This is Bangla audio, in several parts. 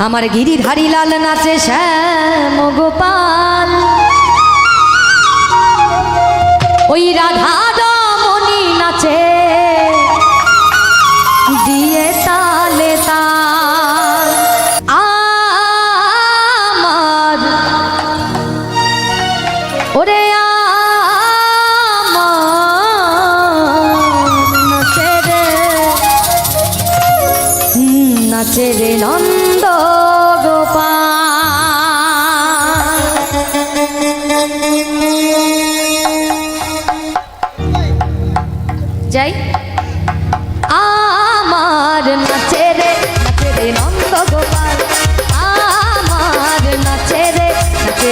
আমার গিরিধারী লাল নাচে শ্যাম গোপাল, ওই রাধা রমণী নাচে দিয়ে তালে তাল। আমার ওরে নাচে রে নাচে রে নন্দ গোপাল। যাই আমার নাচে রে নন্দ গোপাল, আমার নাচে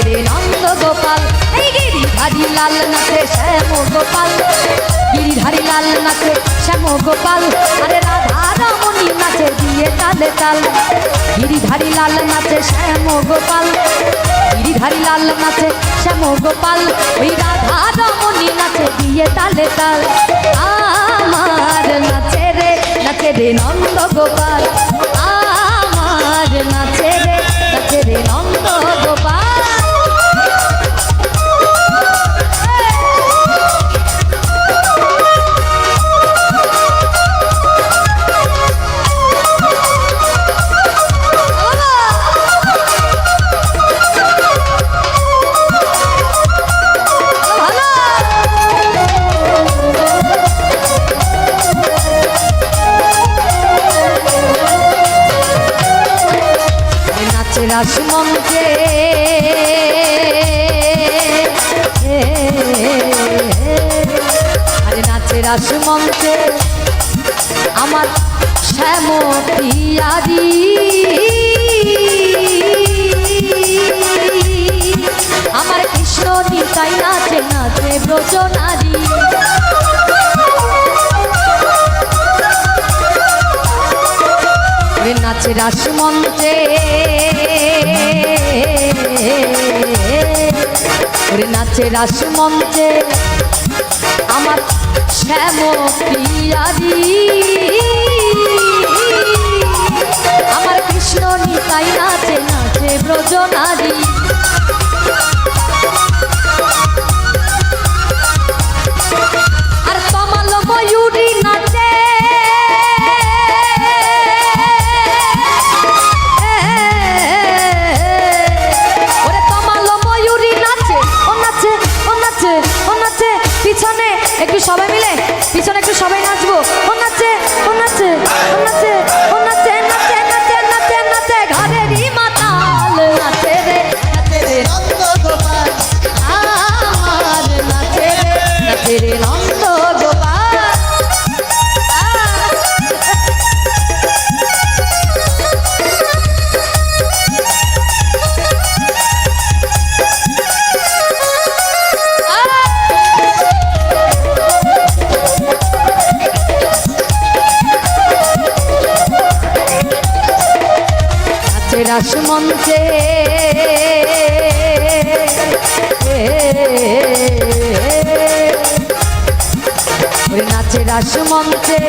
রে নন্দ গোপাল। এই গিরিধারী লাল নাচে শ্যাম গোপাল, গিরিধারী লাল নাচে শ্যাম গোপাল। আরে রাধা রমণী নাচে দিয়ে তালে তাল। গিরিধারী লাল নাচে শ্যাম গোপাল, গিরিধারী লাল নাচে শ্যাম গোপাল। ওই রাধা রমণী নাচে দিয়ে তালে তাল। আমার নাচে রে নন্দ গোপাল, আমার নাচে রে নন্দ গোপাল। রাসমঞ্চে আরে নাচে রাসমঞ্চে আমার শ্যাম পিয়ারি। আমার কৃষ্ণ নিতাই নাচে নাচে ব্রজ নারী। নাচে রাসমঞ্চে নাচে রাসমঞ্চে আমার শ্যাম পিয়ারি। আমার কৃষ্ণ নিতাই নাচে নাচে ব্রজ নারী। আর তমাল ময়ূরী নাচে পিছনে একটু সবাই মিলে, পিছনে একটু সবাই নাচবো। ও নাচে ও নাচে ও নাচে ও নাচে নাচে নাচে নাচে নাচে ঘরেরই মাতাল। নাচে রে নন্দ গোপাল, আমার নাচে রে নন্দ গোপাল। রাসমঞ্চে নাচে রাসমঞ্চে